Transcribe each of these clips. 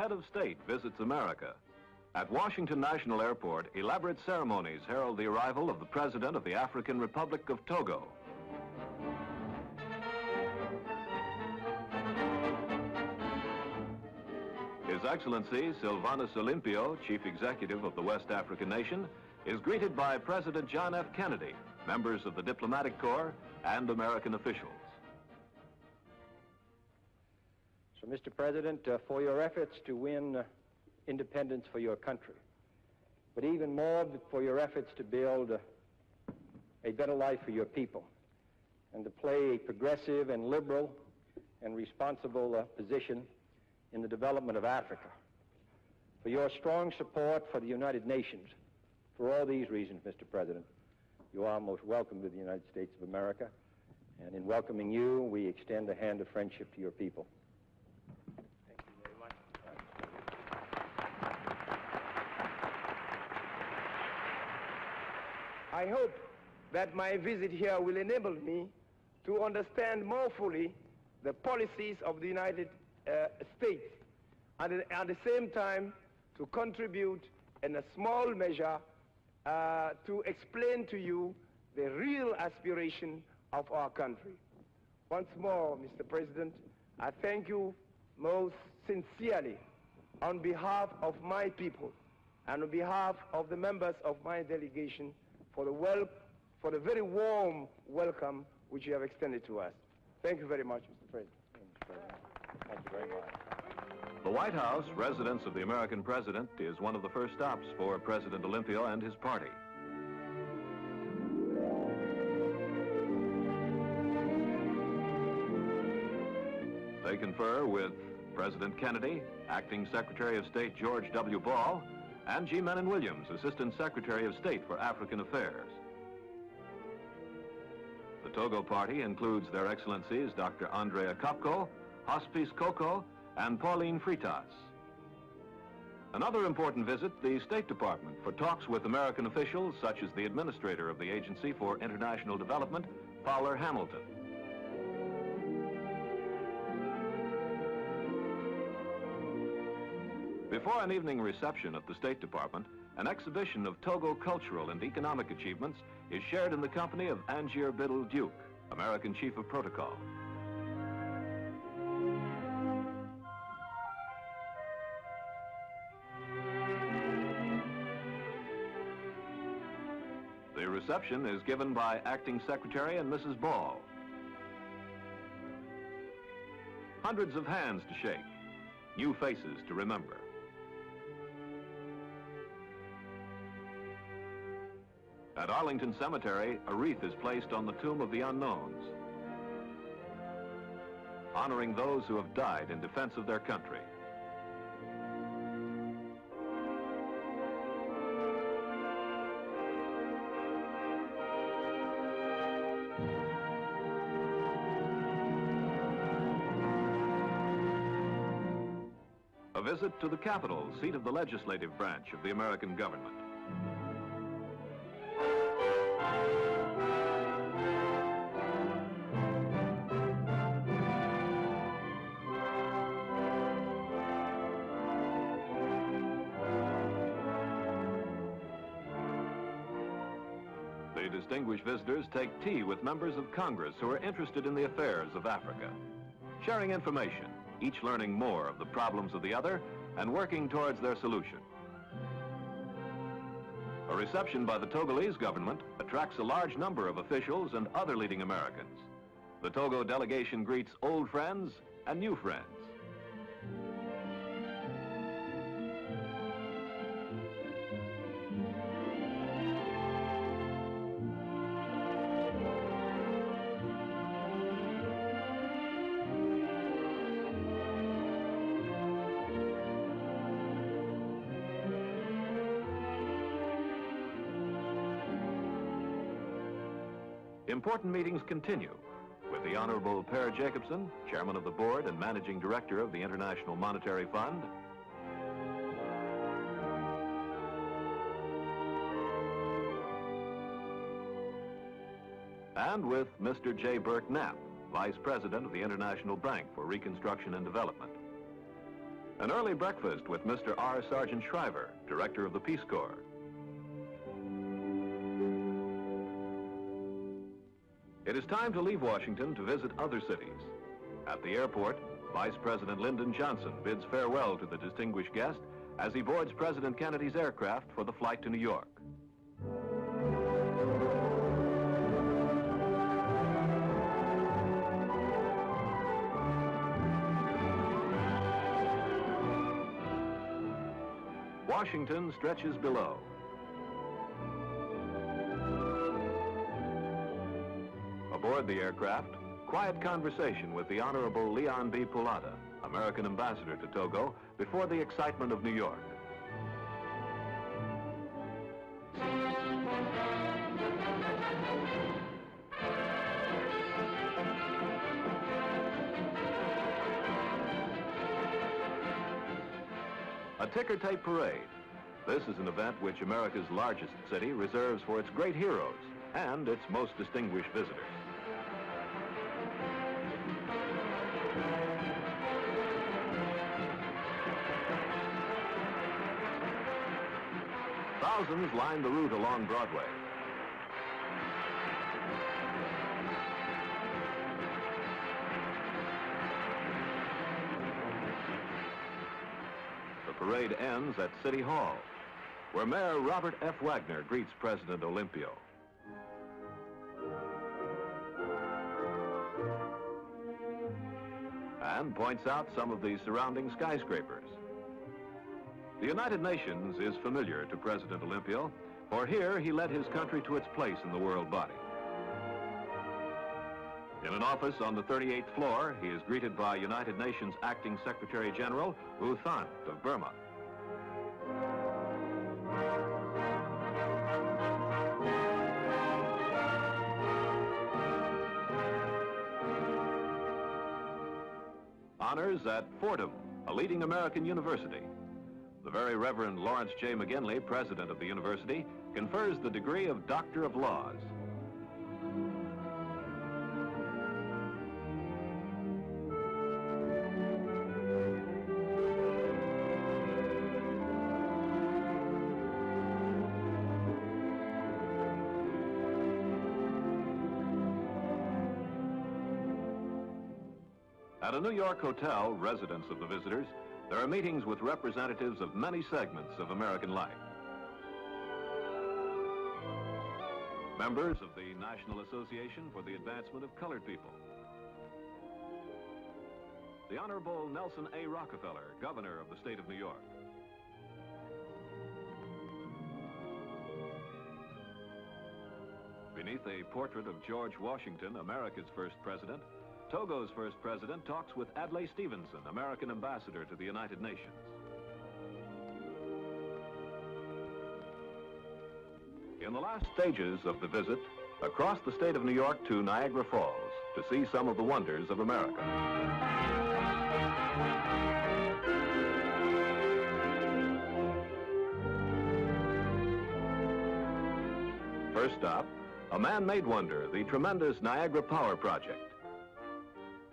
head of state visits America. At Washington National Airport, elaborate ceremonies herald the arrival of the President of the African Republic of Togo. His Excellency Sylvanus Olympio, Chief Executive of the West African nation, is greeted by President John F. Kennedy, members of the Diplomatic Corps, and American officials. So, Mr. President, for your efforts to win independence for your country, but even more for your efforts to build a better life for your people and to play a progressive and liberal and responsible position in the development of Africa, for your strong support for the United Nations. For all these reasons, Mr. President, you are most welcome to the United States of America, and in welcoming you, we extend a hand of friendship to your people. Thank you very much. I hope that my visit here will enable me to understand more fully the policies of the United States, and at the same time to contribute in a small measure to explain to you the real aspiration of our country. Once more, Mr. President, I thank you most sincerely on behalf of my people and on behalf of the members of my delegation for the very warm welcome which you have extended to us. Thank you very much, Mr. President. Thank you very much. The White House, residence of the American president, is one of the first stops for President Olympio and his party. They confer with President Kennedy, Acting Secretary of State George W. Ball, and G. Menon Williams, Assistant Secretary of State for African Affairs. The Togo party includes Their Excellencies Dr. Andrea Kopko, Hospice Koko, and Pauline Fritas. Another important visit, the State Department, for talks with American officials such as the administrator of the Agency for International Development, Fowler Hamilton. Before an evening reception at the State Department, an exhibition of Togo cultural and economic achievements is shared in the company of Angier Biddle Duke, American Chief of Protocol. The reception is given by Acting Secretary and Mrs. Ball. Hundreds of hands to shake, new faces to remember. At Arlington Cemetery, a wreath is placed on the tomb of the unknowns, honoring those who have died in defense of their country. A visit to the Capitol, seat of the legislative branch of the American government. The distinguished visitors take tea with members of Congress who are interested in the affairs of Africa, sharing information, each learning more of the problems of the other and working towards their solution. A reception by the Togolese government attracts a large number of officials and other leading Americans. The Togo delegation greets old friends and new friends. Important meetings continue with the Honorable Per Jacobson, Chairman of the Board and Managing Director of the International Monetary Fund, and with Mr. J. Burke Knapp, Vice President of the International Bank for Reconstruction and Development. An early breakfast with Mr. R. Sergeant Shriver, Director of the Peace Corps. It is time to leave Washington to visit other cities. At the airport, Vice President Lyndon Johnson bids farewell to the distinguished guest as he boards President Kennedy's aircraft for the flight to New York. Washington stretches below. Aboard the aircraft, quiet conversation with the Honorable Leon B. Pulata, American ambassador to Togo, before the excitement of New York. A ticker tape parade. This is an event which America's largest city reserves for its great heroes and its most distinguished visitors. Thousands line the route along Broadway. The parade ends at City Hall, where Mayor Robert F. Wagner greets President Olympio. And points out some of the surrounding skyscrapers. The United Nations is familiar to President Olympio, for here he led his country to its place in the world body. In an office on the 38th floor, he is greeted by United Nations Acting Secretary General U Thant of Burma. Honors at Fordham, a leading American university. The Very Reverend Lawrence J. McGinley, president of the university, confers the degree of Doctor of Laws. At a New York hotel, residence of the visitors, there are meetings with representatives of many segments of American life. Members of the National Association for the Advancement of Colored People. The Honorable Nelson A. Rockefeller, Governor of the State of New York. Beneath a portrait of George Washington, America's first president, Togo's first president talks with Adlai Stevenson, American ambassador to the United Nations. In the last stages of the visit, across the state of New York to Niagara Falls to see some of the wonders of America. First stop, a man-made wonder, the tremendous Niagara Power Project.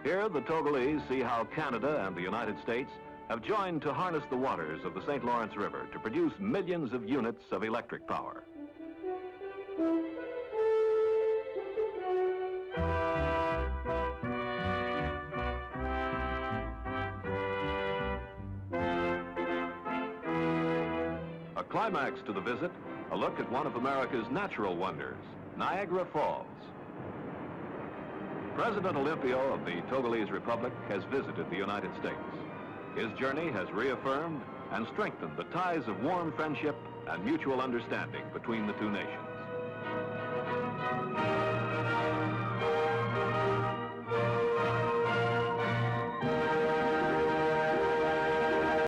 Here, the Togolese see how Canada and the United States have joined to harness the waters of the St. Lawrence River to produce millions of units of electric power. A climax to the visit, a look at one of America's natural wonders, Niagara Falls. President Olympio of the Togolese Republic has visited the United States. His journey has reaffirmed and strengthened the ties of warm friendship and mutual understanding between the two nations.